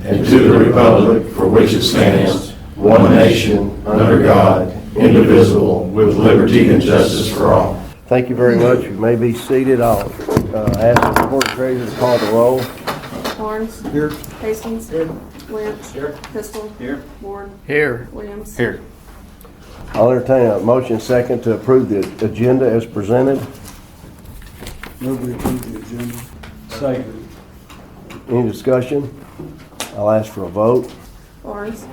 and to the republic for which it stands, one nation, under God, indivisible, with liberty and justice for all. Thank you very much. You may be seated. I'll ask the court treasurer to call the roll. Barnes. Here. Hastings. Here. Lynch. Here. Pistol. Here. Ward. Here. Williams. Here. I'll entertain a motion second to approve the agenda as presented. Move we approve the agenda. Second. Any discussion? I'll ask for a vote. Barnes.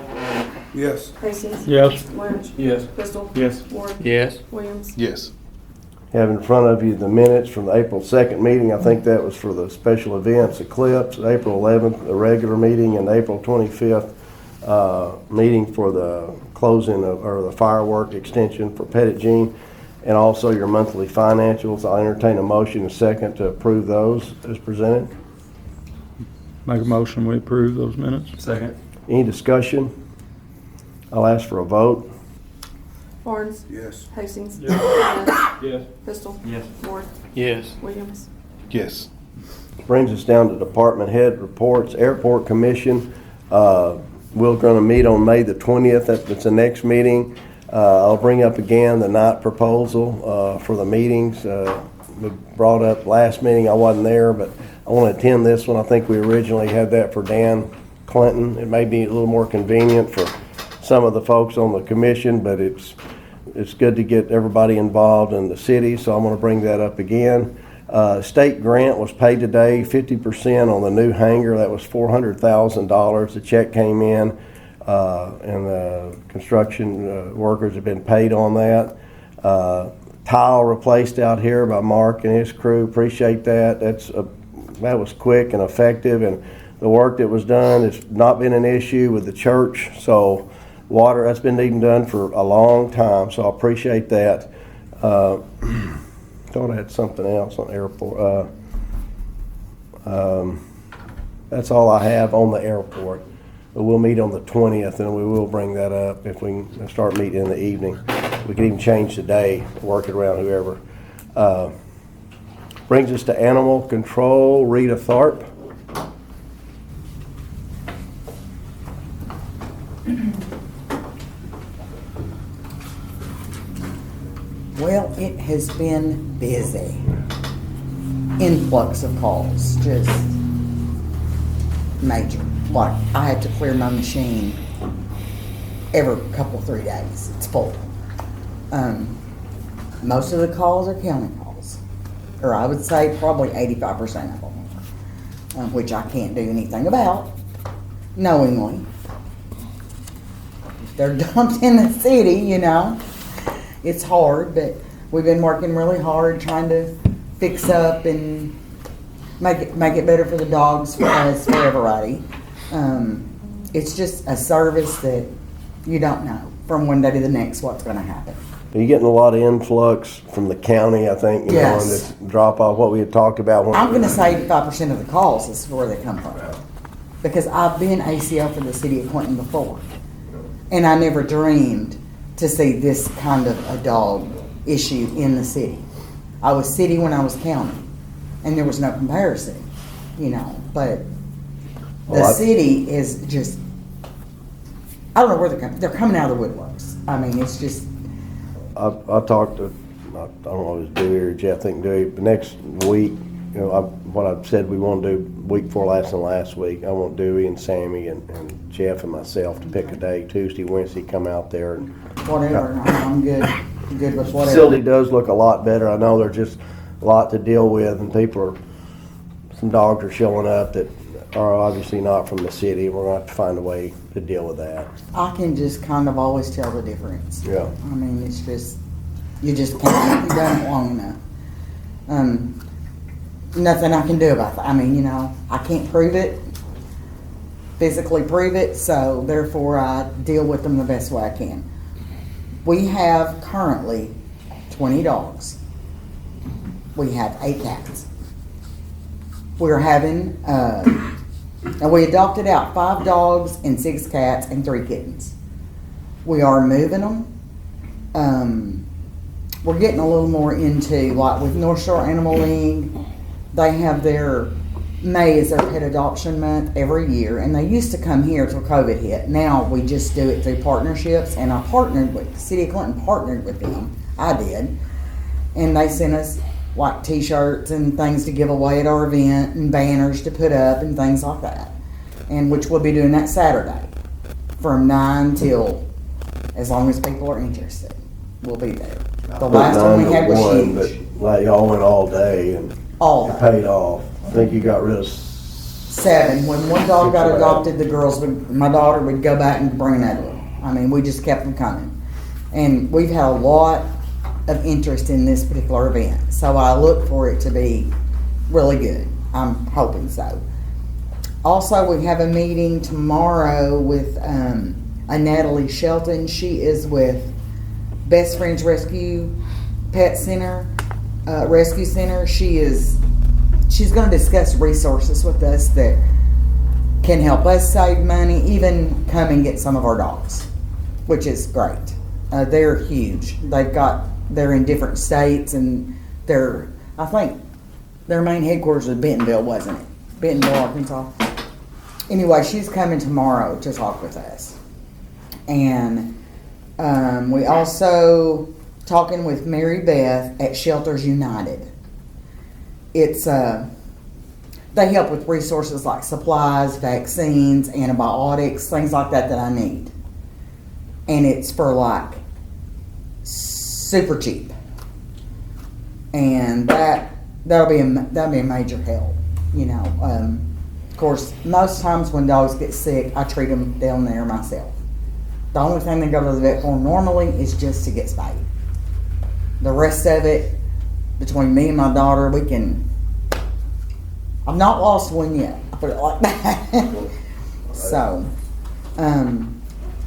Yes. Hastings. Yes. Lynch. Yes. Pistol. Yes. Ward. Yes. Williams. Yes. Have in front of you the minutes from the April 2nd meeting. I think that was for the special events, Eclipse, April 11th, the regular meeting, and April 25th meeting for the closing of, or the firework extension for Pettit Jean, and also your monthly financials. I'll entertain a motion and second to approve those as presented. Make a motion, we approve those minutes. Second. Any discussion? I'll ask for a vote. Barnes. Yes. Hastings. Yes. Lynch. Yes. Pistol. Yes. Ward. Yes. Williams. Yes. Brings us down to department head reports. Airport Commission, we're going to meet on May the 20th. That's the next meeting. I'll bring up again the night proposal for the meetings. We brought up last meeting, I wasn't there, but I want to attend this one. I think we originally had that for Dan Clinton. It may be a little more convenient for some of the folks on the commission, but it's good to get everybody involved in the city, so I'm going to bring that up again. State grant was paid today, 50% on the new hangar. That was $400,000. The check came in, and the construction workers have been paid on that. Tile replaced out here by Mark and his crew. Appreciate that. That was quick and effective, and the work that was done has not been an issue with the church. So water, that's been needing done for a long time, so I appreciate that. Thought I had something else on airport. That's all I have on the airport. But we'll meet on the 20th, and we will bring that up if we can start meeting in the evening. We can even change the day, work it around whoever. Brings us to animal control, Rita Tharp. Well, it has been busy. Influx of calls, just major. Like, I have to clear my machine every couple, 3 days. It's full. Most of the calls are county calls, or I would say probably 85% of them are, which I can't do anything about, knowingly. They're dumped in the city, you know. It's hard, but we've been working really hard trying to fix up and make it better for the dogs, for us, for everybody. It's just a service that you don't know from one day to the next what's going to happen. Are you getting a lot of influx from the county, I think, you know, and this drop off, what we had talked about? I'm going to say 85% of the calls is where they come from. Because I've been ACL for the city of Clinton before. And I never dreamed to see this kind of a dog issue in the city. I was city when I was county, and there was no comparison, you know. But the city is just, I don't know where they're coming. They're coming out of the woodworks. I mean, it's just. I talked to, I don't know if it was Dewey or Jeff, I think Dewey, but next week, you know, what I said we want to do week before last and last week, I want Dewey and Sammy and Jeff and myself to pick a day, Tuesday, Wednesday, come out there. And whatever. I'm good with whatever. Facility does look a lot better. I know there's just a lot to deal with, and some dogs are showing up that are obviously not from the city. We're going to have to find a way to deal with that. I can just kind of always tell the difference. Yeah. I mean, it's just, you just can't. You've done it long enough. Nothing I can do about that. I mean, you know, I can't prove it, physically prove it, so therefore I deal with them the best way I can. We have currently 20 dogs. We have 8 cats. We're having, and we adopted out 5 dogs and 6 cats and 3 kittens. We are moving them. We're getting a little more into, like with North Shore Animal League, they have their May is their pet adoption month every year, and they used to come here till COVID hit. Now we just do it through partnerships, and I partnered with, the City of Clinton partnered with them. I did. And they sent us like t-shirts and things to give away at our event and banners to put up and things like that. And which we'll be doing that Saturday from 9 till as long as people are interested. We'll be there. The last one we had was huge. But like y'all went all day and All you day. paid off. I think you got rid of 7. When one dog got adopted, the girls would, my daughter would go back and bring another one. I mean, we just kept them coming. And we've had a lot of interest in this particular event. So I look for it to be really good. I'm hoping so. Also, we have a meeting tomorrow with a Natalie Shelton. She is with Best Friends Rescue Pet Center, Rescue Center. She's going to discuss resources with us that can help us save money, even come and get some of our dogs, which is great. They're huge. They're in different states, and I think their main headquarters was Bentonville, wasn't it? Bentonville, Arkansas. Anyway, she's coming tomorrow to talk with us. And we also talking with Mary Beth at Shelters United. It's they help with resources like supplies, vaccines, antibiotics, things like that I need. And it's for like super cheap. And that'll be a major help, you know. Of course, most times when dogs get sick, I treat them down there myself. The only thing they go to the vet for normally is just to get spayed. The rest of it, between me and my daughter, we can. I've not lost one yet. I put it like that. So,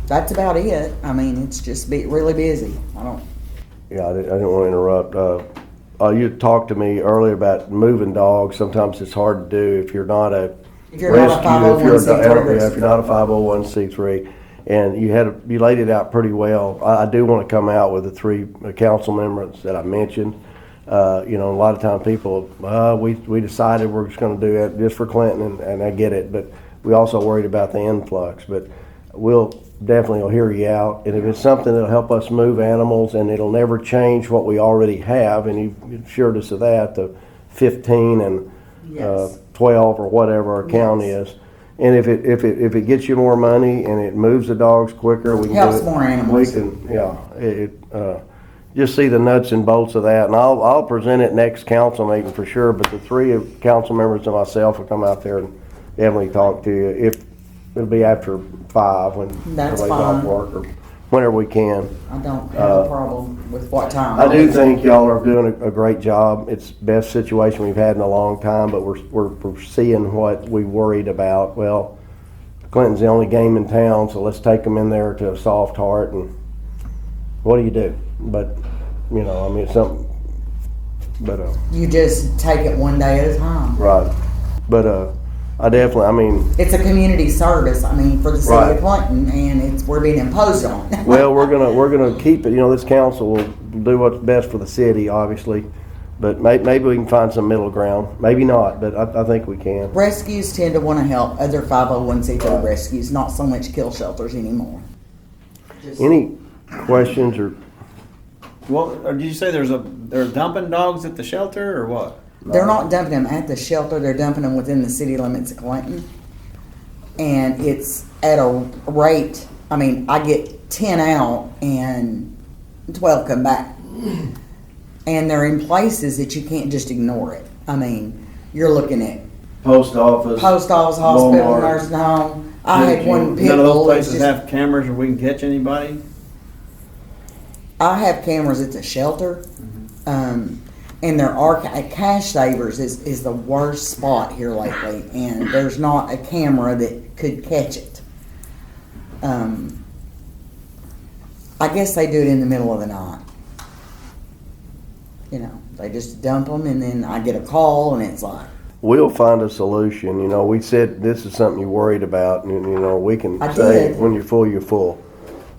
that's about it. I mean, it's just really busy. Yeah, I didn't want to interrupt. You talked to me earlier about moving dogs. Sometimes it's hard to do if you're not a rescue, if you're not a 501c3. And you laid it out pretty well. I do want to come out with the 3 council members that I mentioned. You know, a lot of times people, we decided we're just going to do it just for Clinton, and I get it. But we also worried about the influx. But we'll definitely hear you out. And if it's something that'll help us move animals and it'll never change what we already have, and you assured us of that, the 15 and Yes. 12 or whatever our count is. And if it gets you more money and it moves the dogs quicker, we can Helps do it. more animals. We can, just see the nuts and bolts of that. And I'll present it next council meeting for sure, but the 3 council members and myself will come out there and definitely talk to you. If it'll be after 5 when That's everybody's fine. off work, or whenever we can. I don't have a problem with what time. I do think y'all are doing a great job. It's the best situation we've had in a long time, but we're seeing what we worried about. Well, Clinton's the only game in town, so let's take them in there to a soft heart, and what do you do? But, you know, I mean, it's something, but, You just take it one day at a time. right. But, I definitely, I mean, It's a community service, I mean, for the city Right. of Clinton, and we're being imposed on. well, we're gonna keep it, you know, this council will do what's best for the city, obviously. But maybe we can find some middle ground. Maybe not, but I think we can. Rescues tend to want to help other 501c3 rescues, not so much kill shelters anymore. Any questions or? Well, or did you say they're dumping dogs at the shelter or what? They're not dumping them at the shelter, they're dumping them within the city limits of Clinton. And it's at a rate, I mean, I get 10 out and 12 come back. And they're in places that you can't just ignore it. I mean, you're looking at Post office. hospital, Walmart. nursing home. I had one pit None of those bull. places Just, have cameras where we can catch anybody? I have cameras at the shelter. And there are Cash Savers is the worst spot here lately, and there's not a camera that could catch it. I guess they do it in the middle of the night. You know, they just dump them, and then I get a call, and it's like, We'll find a solution. You know, we said this is something you're worried about, and you know, we can I say did. when you're full, you're full.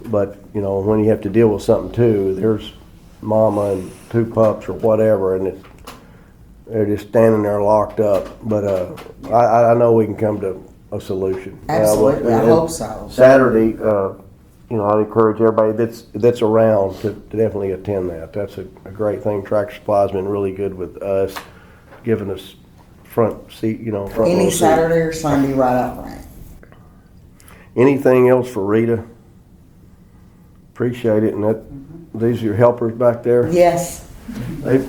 But you know, when you have to deal with something too, there's mama and 2 pups or whatever, and they're just standing there locked up. But I know we can come to a solution. Absolutely, I hope so. Saturday, I'd encourage everybody that's around to definitely attend that. That's a great thing. Tractor Supply's been really good with us, giving us front seat, front row Any seat. Saturday or Sunday right up front. Anything else for Rita? Appreciate it. And these are your helpers back there? Yes, They've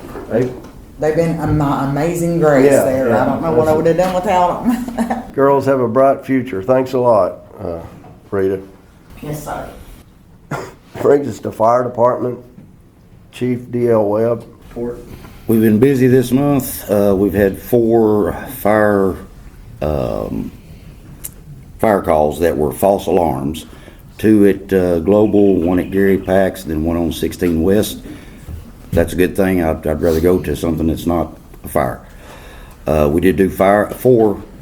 they've been amazing grace Yeah, there. yeah. I don't know what I would have done without them. girls have a bright future. Thanks a lot, Rita. Yes, sir. Brings us to Fire Department, Chief D.L. Webb. Report. We've been busy this month. We've had 4 fire calls that were false alarms. 2 at Global, 1 at Gary Pax, then 1 on 16 West. That's a good thing. I'd rather go to something that's not a fire. We did do 4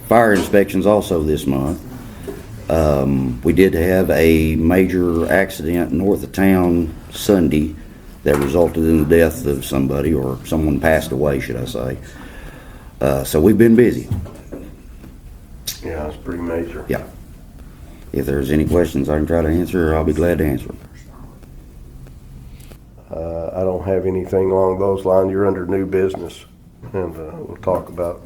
fire inspections also this month. We did have a major accident north of town Sunday that resulted in the death of somebody, or someone passed away, should I say. So we've been busy. Yeah, it's pretty major. Yeah. If there's any questions I can try to answer, I'll be glad to answer them. I don't have anything along those lines. You're under new business, and we'll talk about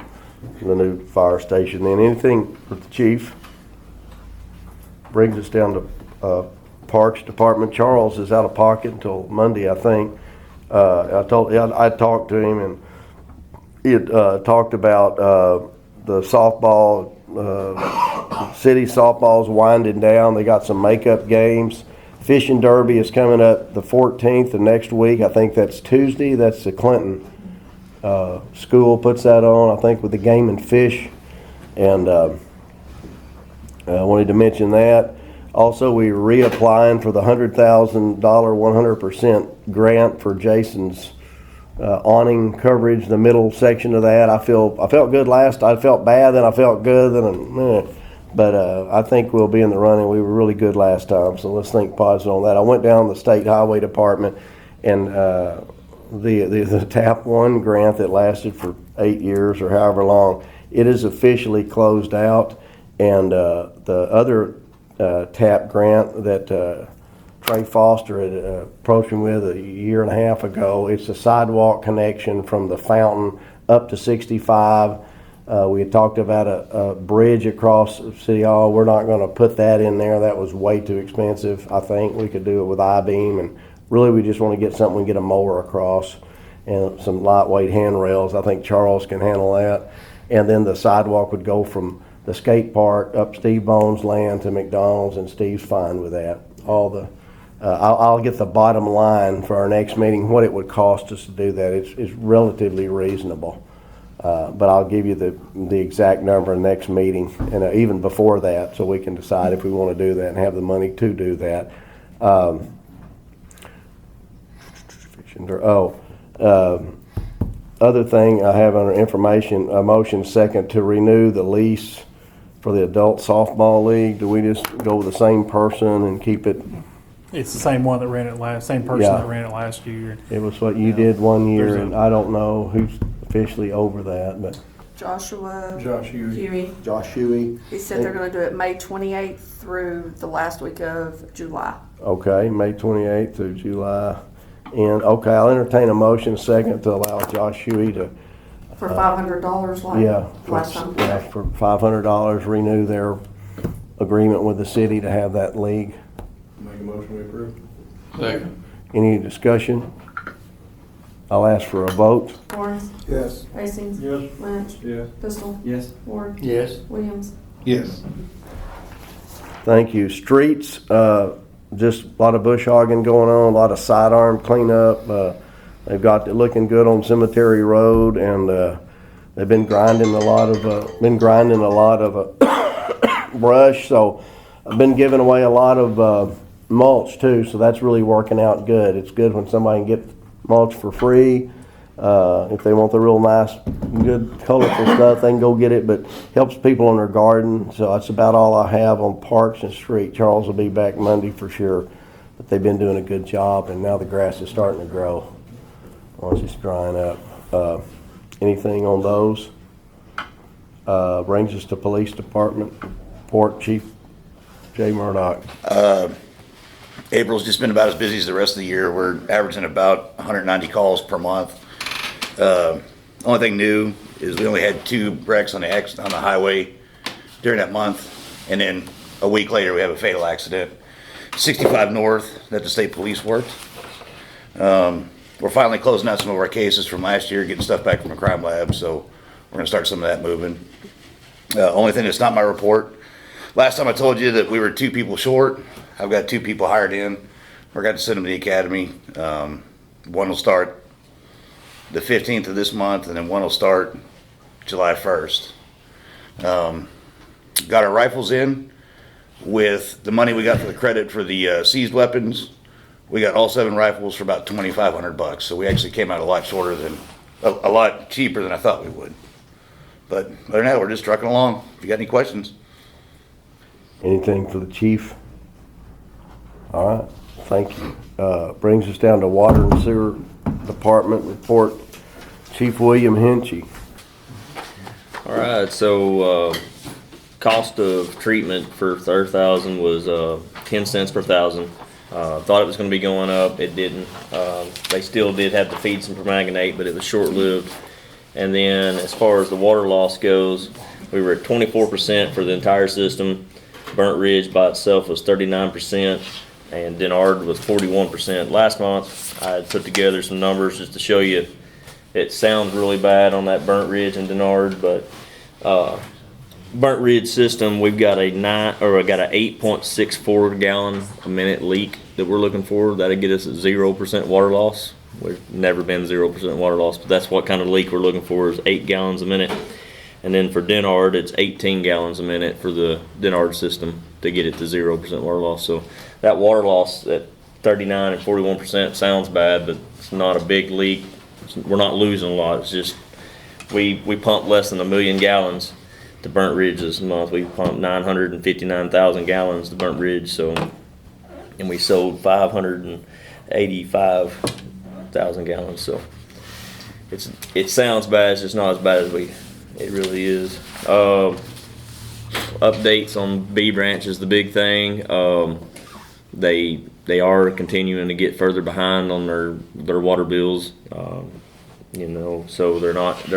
the new fire station then. Anything with the chief? Brings us down to Parks Department. Charles is out of pocket until Monday, I think. I talked to him, and he had talked about the softball. City softball's winding down. They got some makeup games. Fishing Derby is coming up the 14th of next week. I think that's Tuesday. That's the Clinton school puts that on, I think, with the Game and Fish. And I wanted to mention that. Also, we're reapplying for the $100,000 100% grant for Jason's awning coverage, the middle section of that. I felt good last. I felt bad, then I felt good, then but I think we'll be in the running. We were really good last time, so let's think positive on that. I went down to the State Highway Department, and the TAP 1 grant that lasted for 8 years or however long, it is officially closed out. And the other TAP grant that Trey Foster had approached me with a year and a half ago, it's a sidewalk connection from the fountain up to 65. We had talked about a bridge across City Hall. We're not going to put that in there. That was way too expensive. I think we could do it with I-beam, and really we just want to get something, get a mower across and some lightweight handrails. I think Charles can handle that. And then the sidewalk would go from the skate park up Steve Bones' land to McDonald's, and Steve's fine with that. I'll get the bottom line for our next meeting, what it would cost us to do that. It's relatively reasonable. But I'll give you the exact number next meeting, and even before that, so we can decide if we want to do that and have the money to do that. Other thing I have under information, a motion second to renew the lease for the adult softball league. Do we just go with the same person and keep it? It's the same one that ran it same person Yeah. that ran it last year. It was what you did one year, There's a- and I don't know who's officially over that, but Joshua Josh Huey. Huey. Josh Huey. He said they're gonna do it May 28th through the last week of July. Okay, May 28th through July. And, okay, I'll entertain a motion second to allow Josh Huey to, For $500 like last time. for $500, renew their agreement with the city to have that league. Make a motion we approve. Second. Any discussion? I'll ask for a vote. Lawrence, Yes. Hastings. Yes. Lynch. Yes. Pistol. Yes. Ward. Yes. Williams. Yes. Thank you. Streets, just a lot of bush hogging going on, a lot of sidearm cleanup. They've got it looking good on Cemetery Road, and they've been grinding a lot of brush. So I've been giving away a lot of mulch too. So that's really working out good. It's good when somebody can get mulch for free. If they want the real nice, good, colorful stuff, they can go get it, but helps people in their garden. So that's about all I have on Parks and Street. Charles will be back Monday for sure, but they've been doing a good job, and now the grass is starting to grow once it's drying up. Anything on those? Brings us to Police Department, Port Chief Jay Murdoch. April's just been about as busy as the rest of the year. We're averaging about 190 calls per month. Only thing new is we only had 2 wrecks on the highway during that month, and then a week later we have a fatal accident, 65 north, that the state police worked. We're finally closing out some of our cases from last year, getting stuff back from the crime lab, so we're gonna start some of that moving. Only thing that's not my report, last time I told you that we were 2 people short. I've got 2 people hired in. We're going to send them to the academy. One will start the 15th of this month, and then one will start July 1st. Got our rifles in with the money we got for the credit for the seized weapons. We got all 7 rifles for about $2,500. So we actually came out a lot cheaper than I thought we would. But other than that, we're just trucking along. If you got any questions. Anything for the chief? All right, thank you. Brings us down to Water and Sewer Department report. Chief William Hinchy. All right, so cost of treatment for 30,000 was 10 cents per thousand. Thought it was going to be going up. It didn't. They still did have to feed some permanganate, but it was short-lived. And then as far as the water loss goes, we were at 24% for the entire system. Burnt Ridge by itself was 39%, and Denard was 41%. Last month, I had put together some numbers just to show you. It sounds really bad on that Burnt Ridge and Denard, but Burnt Ridge system, we've got a 8.64 gallon a minute leak that we're looking for. That'll get us at 0% water loss. We've never been 0% water loss, but that's what kind of leak we're looking for, is 8 gallons a minute. And then for Denard, it's 18 gallons a minute for the Denard system to get it to 0% water loss. So that water loss at 39 and 41% sounds bad, but it's not a big leak. We're not losing a lot. It's just we pumped less than 1 million gallons to Burnt Ridge this month. We pumped 959,000 gallons to Burnt Ridge, and we sold 585,000 gallons. So it sounds bad. It's just not as bad as it really is. Updates on B Branch is the big thing. They are continuing to get further behind on their water bills. So they're not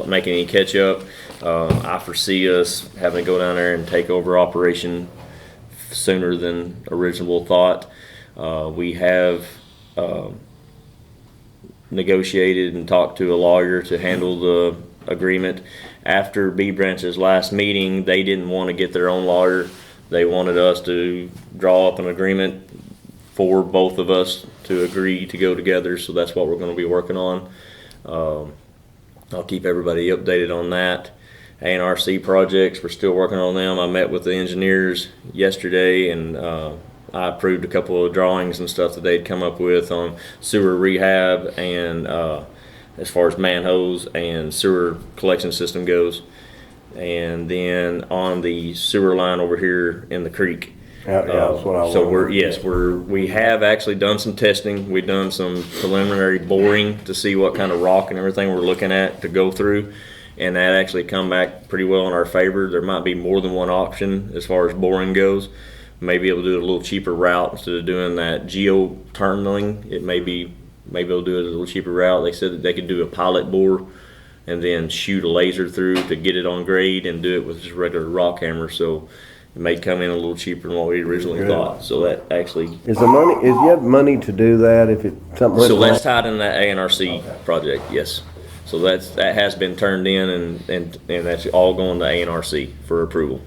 making any catch up. I foresee us having to go down there and take over operation sooner than original thought. We have negotiated and talked to a lawyer to handle the agreement. After B Branch's last meeting, they didn't want to get their own lawyer. They wanted us to draw up an agreement for both of us to agree to go together, so that's what we're going to be working on. I'll keep everybody updated on that. A&RC projects, we're still working on them. I met with the engineers yesterday, and I approved a couple of drawings and stuff that they'd come up with on sewer rehab and as far as manholes and sewer collection system goes. And then on the sewer line over here in the creek. Yeah, that's what I So wanted. we have actually done some testing. We've done some preliminary boring to see what kind of rock and everything we're looking at to go through, and that actually come back pretty well in our favor. There might be more than one option as far as boring goes. Maybe able to do it a little cheaper route instead of doing that geoterminaling. It maybe able to do it a little cheaper route. They said that they could do a pilot bore and then shoot a laser through to get it on grade and do it with just a regular rock hammer. So it may come in a little cheaper than what we originally thought. So that actually Is you have money to do that if it something? so that's tied in that A&RC project, yes. So that has been turned in and that's all going to A&RC for approval.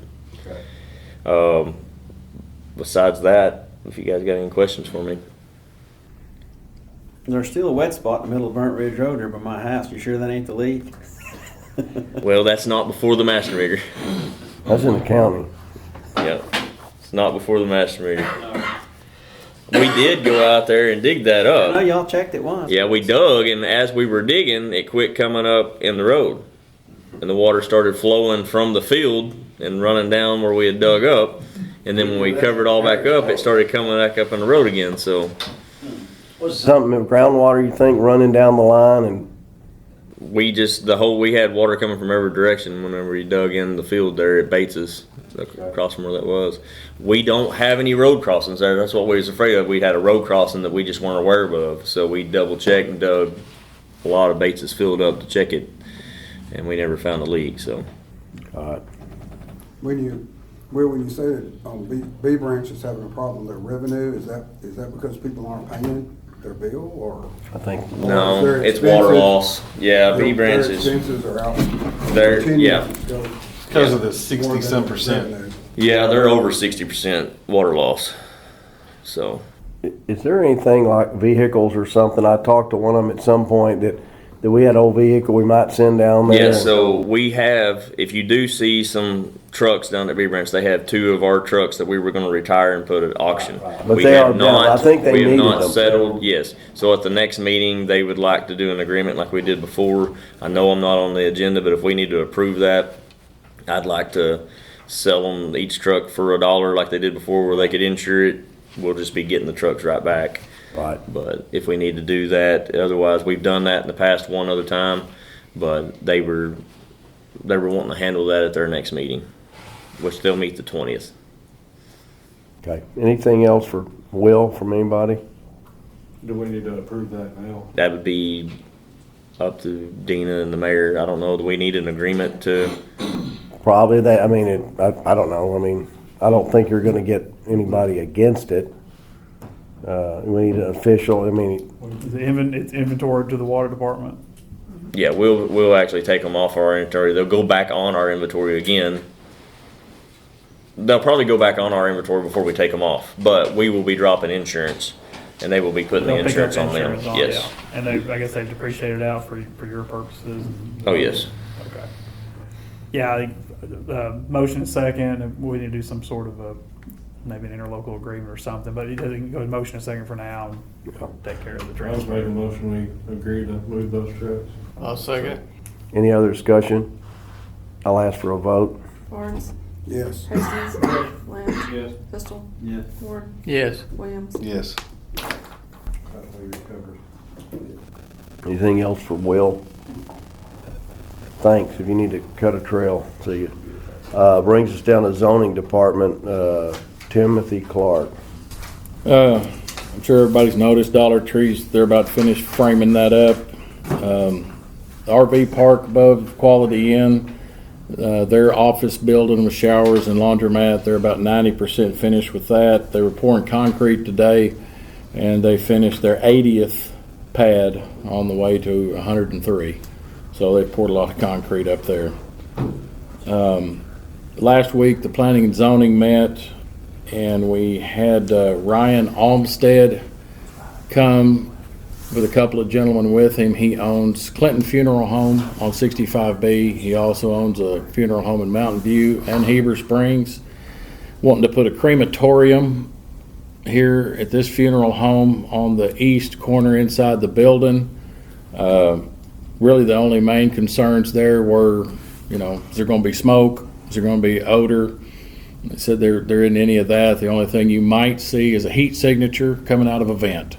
Besides that, if you guys got any questions for me. There's still a wet spot in the middle of Burnt Ridge Road there by my house. You sure that ain't the leak? Well, that's not before the master meter. That's in the county. Yep. It's not before the master meter. We did go out there and dig that I know up. y'all checked it once. Yeah, we dug, and as we were digging, it quit coming up in the road. And the water started flowing from the field and running down where we had dug up. And then when we covered all back up, it started coming back up in the road again. So Was something in groundwater you think running down the line and we had water coming from every direction whenever we dug in the field there at Bates's, across from where that was. We don't have any road crossings there. That's what we was afraid of. We had a road crossing that we just weren't aware of. So we double checked and dug a lot of Bates's field up to check it, and we never found a leak, so. When you say that B Branch is having a problem with their revenue, is that because people aren't paying their bill, or? I think, No, their it's water expenses- loss. Yeah, B Their branches. expenses are out. They're, continue yeah. to go Because of the more than 60-some percent. revenue. Yeah, they're over 60% water loss. So, is there anything like vehicles or something? I talked to one of them at some point that we had old vehicle we might send down there. yeah, so we have, if you do see some trucks down at B Branch, they have 2 of our trucks that we were going to retire and put at auction. But We they have are down. I think they we have needed not them. settled, yes. So at the next meeting, they would like to do an agreement like we did before. I know I'm not on the agenda, but if we need to approve that, I'd like to sell them each truck for $1 like they did before, where they could insure it. We'll just be getting the trucks right back. Right. But if we need to do that, otherwise, we've done that in the past one other time, but they were wanting to handle that at their next meeting, which they'll meet the 20th. Okay. Anything else for Will from anybody? Do we need to approve that now? That would be up to Dina and the mayor. I don't know, do we need an agreement to? Probably that. I mean, I don't know. I mean, I don't think you're going to get anybody against it. We need an official. I mean, It's inventory to the water department. Yeah, we'll actually take them off our inventory. They'll go back on our inventory again. They'll probably go back on our inventory before we take them off, but we will be dropping insurance, and they will be putting the They'll pick up insurance on them. insurance on, Yes. yeah. And I guess they've depreciated it out for your purposes. Oh, yes. Okay. Yeah, I think motion is second, and we need to do some sort of maybe an interlocal agreement or something, but it doesn't go to motion and second for now, and take care of the I was transfer. making a motion, we agree to move those trucks. I'll second. any other discussion? I'll ask for a vote. Barnes, Yes. Hastings, Lynch, Yes. Pistol, Yes. Ward, Yes. Williams. Yes. That way you're covered. Anything else for Will? Thanks. If you need to cut a trail, see you. Brings us down to zoning department, Timothy Clark. I'm sure everybody's noticed Dollar Tree's, they're about to finish framing that up. The RV park above Quality Inn, their office building with showers and laundromat, they're about 90% finished with that. They were pouring concrete today, and they finished their 80th pad on the way to 103. So they poured a lot of concrete up there. Last week, the planning and zoning met, and we had Ryan Olmsted come with a couple of gentlemen with him. He owns Clinton Funeral Home on 65B. He also owns a funeral home in Mountain View and Heber Springs. Wanting to put a crematorium here at this funeral home on the east corner inside the building. Really, the only main concerns there were, is there going to be smoke? Is there going to be odor? They said there isn't any of that. The only thing you might see is a heat signature coming out of a vent.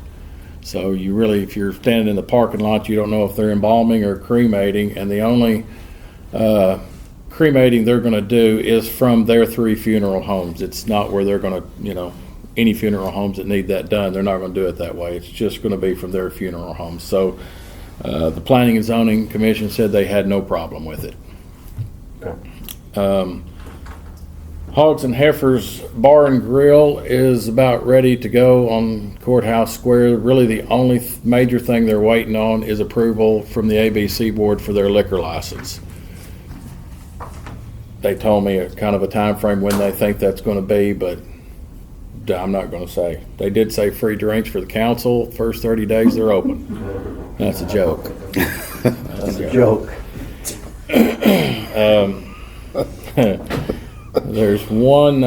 So you really, if you're standing in the parking lot, you don't know if they're embalming or cremating. And the only cremating they're going to do is from their 3 funeral homes. It's not where they're going to, any funeral homes that need that done, they're not going to do it that way. It's just going to be from their funeral homes. So the Planning and Zoning Commission said they had no problem with it. Hogs and Heifers Bar and Grill is about ready to go on Courthouse Square. Really, the only major thing they're waiting on is approval from the ABC board for their liquor license. They told me a kind of a time frame when they think that's going to be, but I'm not going to say. They did say free drinks for the council. First 30 days they're open. That's a joke. That's a joke. There's one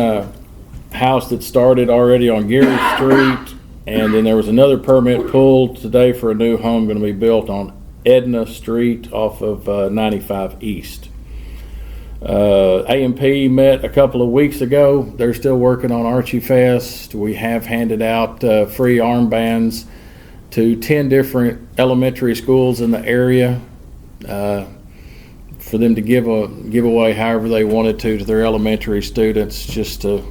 house that started already on Geary Street, and then there was another permit pulled today for a new home going to be built on Edna Street off of 95 East. A&P met a couple of weeks ago. They're still working on Archie Fest. We have handed out free armbands to 10 different elementary schools in the area. for them to give away however they wanted to their elementary students, just to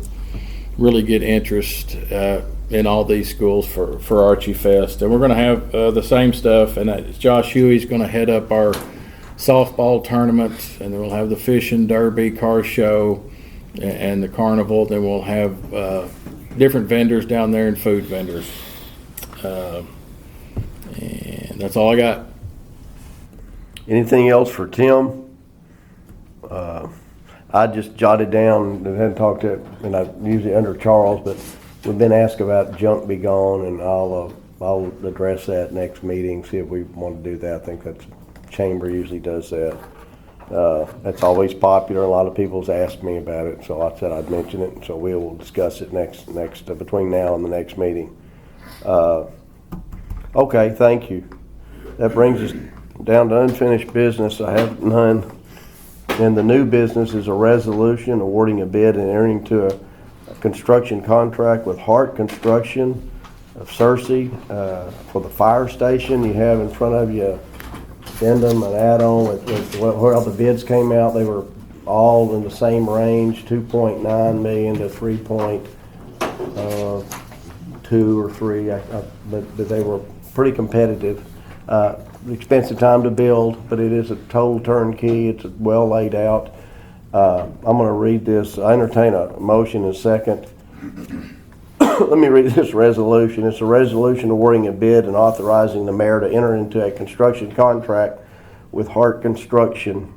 really get interest in all these schools for Archie Fest. And we're going to have the same stuff, and Josh Huey's going to head up our softball tournament, and then we'll have the fishing derby, car show, and the carnival. Then we'll have different vendors down there and food vendors. And that's all I got. Anything else for Tim? I just jotted down, I hadn't talked to, and I usually under Charles, but we've been asked about junk be gone, and I'll address that next meeting, see if we want to do that. I think that's, Chamber usually does that. That's always popular. A lot of people's asked me about it, so I said I'd mention it, so we will discuss it next between now and the next meeting. Okay, thank you. That brings us down to unfinished business. I have none. And the new business is a resolution awarding a bid and entering into a construction contract with Hart Construction of Searcy for the fire station. You have in front of you addendum, an add-on with where all the bids came out. They were all in the same range, 2.9 million to 3.2 or 3, but they were pretty competitive. Expensive time to build, but it is a total turnkey. It's well laid out. I'm going to read this. I entertain a motion in a second. Let me read this resolution. It's a resolution awarding a bid and authorizing the mayor to enter into a construction contract with Hart Construction,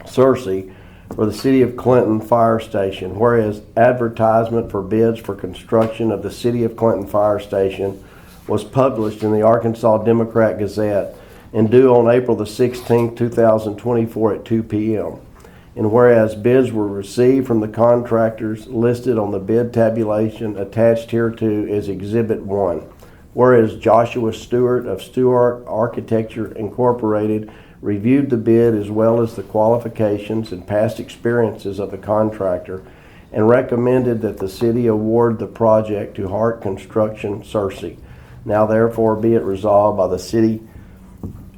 Searcy, for the City of Clinton Fire Station. Whereas advertisement for bids for construction of the City of Clinton Fire Station was published in the Arkansas Democrat Gazette and due on April the 16th, 2024 at 2 p.m. And whereas bids were received from the contractors listed on the bid tabulation attached hereto is Exhibit 1. Whereas Joshua Stewart of Stewart Architecture Incorporated reviewed the bid as well as the qualifications and past experiences of the contractor and recommended that the city award the project to Hart Construction, Searcy. Now therefore be it resolved by the City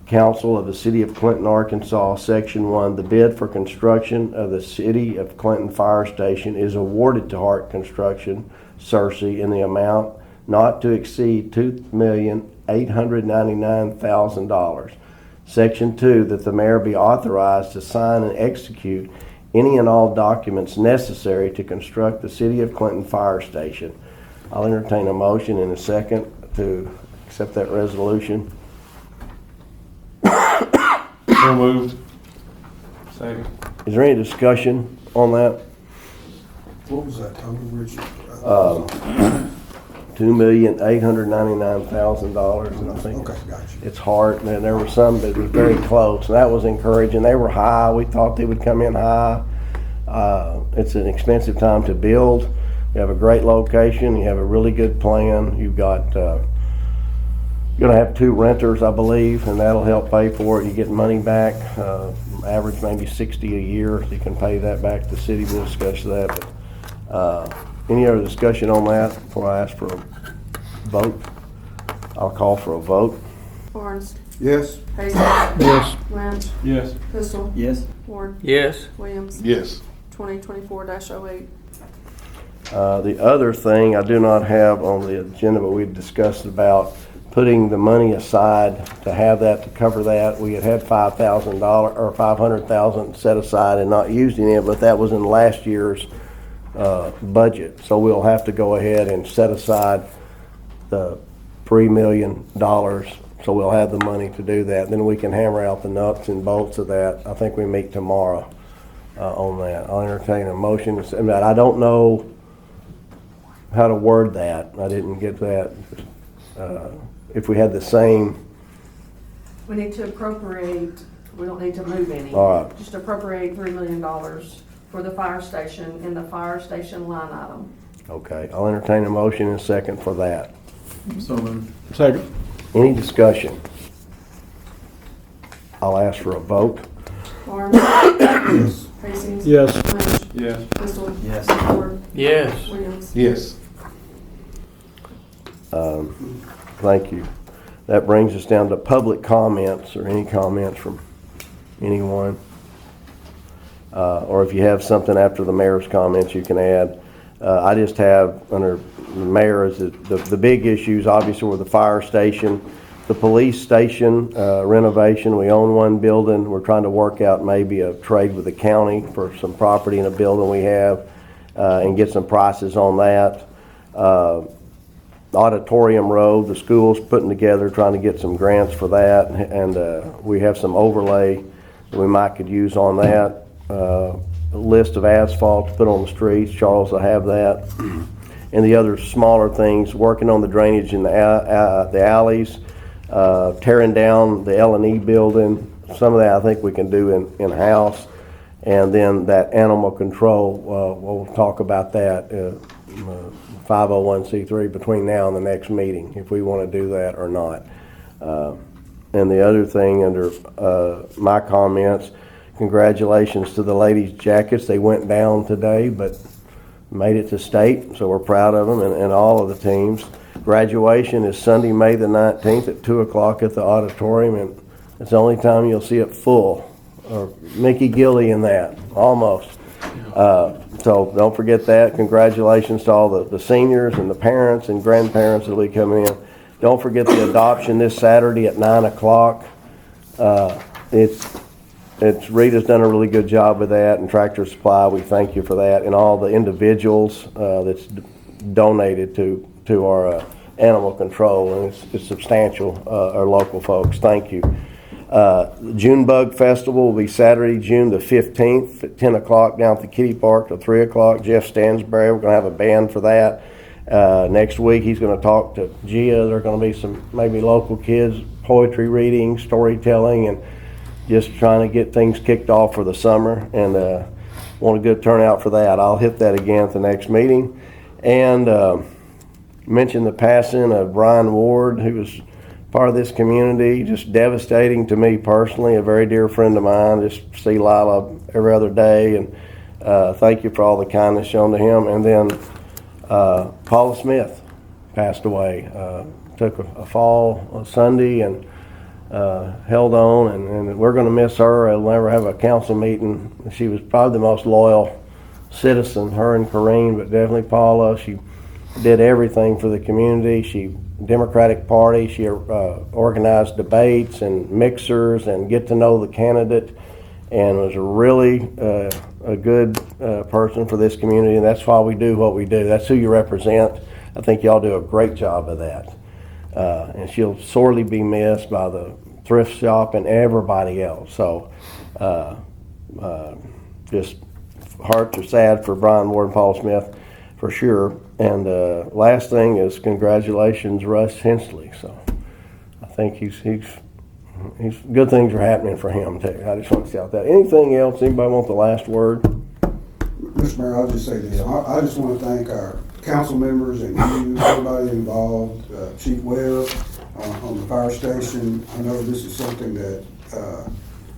Council of the City of Clinton, Arkansas, Section 1, the bid for construction of the City of Clinton Fire Station is awarded to Hart Construction, Searcy, in the amount not to exceed $2,899,000. Section 2, that the mayor be authorized to sign and execute any and all documents necessary to construct the City of Clinton Fire Station. I'll entertain a motion in a second to accept that resolution. So moved. Second. Is there any discussion on that? What was that total, Richard? $2,899,000, and I think Okay, gotcha. it's hard. And there were some that was very close, and that was encouraging. They were high. We thought they would come in high. It's an expensive time to build. You have a great location. You have a really good plan. You've got you're going to have 2 renters, I believe, and that'll help pay for it. You get money back, average maybe $60 a year. You can pay that back to the city. We'll discuss that. But any other discussion on that before I ask for a vote? I'll call for a vote. Barnes, Yes? Hayes. Yes. Lynch, Yes. Pistol, Yes. Ward, Yes. Williams. Yes. 2024-08. The other thing I do not have on the agenda, but we discussed about putting the money aside to have that, to cover that. We had $5,000 or $500,000 set aside and not using it, but that was in last year's budget. So we'll have to go ahead and set aside the $3 million. So we'll have the money to do that. Then we can hammer out the nuts and bolts of that. I think we meet tomorrow on that. I'll entertain a motion. I don't know how to word that. I didn't get that. If we had the same, We need to appropriate, we don't need to move any. All right. Just appropriate $3 million for the fire station in the fire station line item. okay, I'll entertain a motion in a second for that. So moved. Second. Any discussion? I'll ask for a vote. Barnes. Yes. Hastings. Yes. Lynch. Yes. Pistol. Yes. Ward, Yes. Williams. Yes. Thank you. That brings us down to public comments or any comments from Anyone? Or if you have something after the mayor's comments, you can add. I just have, under the mayor, is the big issues obviously were the fire station, the police station renovation. We own one building. We're trying to work out maybe a trade with the county for some property in a building we have and get some prices on that. Auditorium Road, the school's putting together, trying to get some grants for that, and we have some overlay that we might could use on that. A list of asphalt to put on the streets. Charles will have that. And the other smaller things, working on the drainage in the alleys, tearing down the L&E building. Some of that I think we can do in-house. And then that animal control, we'll talk about that, 501c3 between now and the next meeting, if we want to do that or not. And the other thing under my comments, congratulations to the ladies' jackets. They went down today, but made it to state, so we're proud of them and all of the teams. Graduation is Sunday, May the 19th at 2 o'clock at the auditorium, and it's the only time you'll see it full. Or Mickey Gilly in that, almost. So don't forget that. Congratulations to all the seniors and the parents and grandparents that will be coming in. Don't forget the adoption this Saturday at 9 o'clock. Rita's done a really good job with that, and Tractor Supply, we thank you for that, and all the individuals that's donated to our animal control, and it's substantial, our local folks. Thank you. The June Bug Festival will be Saturday, June the 15th at 10 o'clock down at the Kitty Park till 3 o'clock. Jeff Stansberry, we're going to have a band for that. Next week he's going to talk to Gia. There are going to be some maybe local kids, poetry reading, storytelling, and just trying to get things kicked off for the summer, and want a good turnout for that. I'll hit that again at the next meeting. And mention the passing of Brian Ward, who was part of this community, just devastating to me personally, a very dear friend of mine. Just see Lila every other day, and thank you for all the kindness shown to him. And then Paula Smith passed away, took a fall on Sunday, and held on, and we're going to miss her. I'll never have a council meeting. She was probably the most loyal citizen, her and Corrine, but definitely Paula. She did everything for the community. She Democratic Party. She organized debates and mixers and get to know the candidate, and was really a good person for this community, and that's why we do what we do. That's who you represent. I think y'all do a great job of that. And she'll sorely be missed by the thrift shop and everybody else. So just hearts are sad for Brian Ward and Paul Smith for sure. And last thing is congratulations, Russ Hensley. So I think he's good things are happening for him too. I just want to shout that. Anything else? Anybody want the last word? Mr. Mayor, I'll just say this. I just want to thank our council members and you, everybody involved, Chief Webb on the fire station. I know this is something that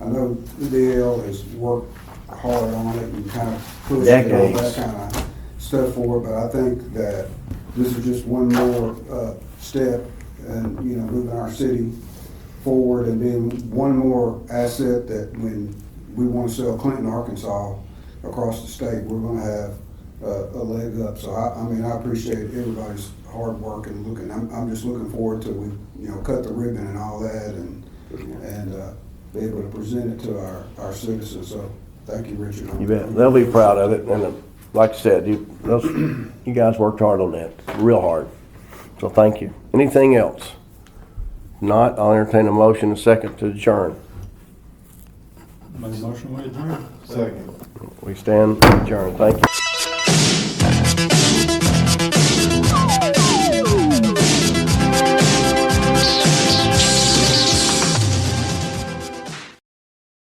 I know the DL has worked hard on it and kind of pushed it, all that kind of stuff for it, but I think that this is just one more step in moving our city forward and being one more asset that when we want to sell Clinton, Arkansas across the state, we're going to have a leg up. So I appreciate everybody's hard work and looking. I'm just looking forward to we cut the ribbon and all that and be able to present it to our citizens. So thank you, Richard. You bet. They'll be proud of it, and like I said, you guys worked hard on that, real hard. So thank you. Anything else? If not, I'll entertain a motion and second to adjourn. Make a motion, we adjourn. Second. We stand adjourned. Thank you.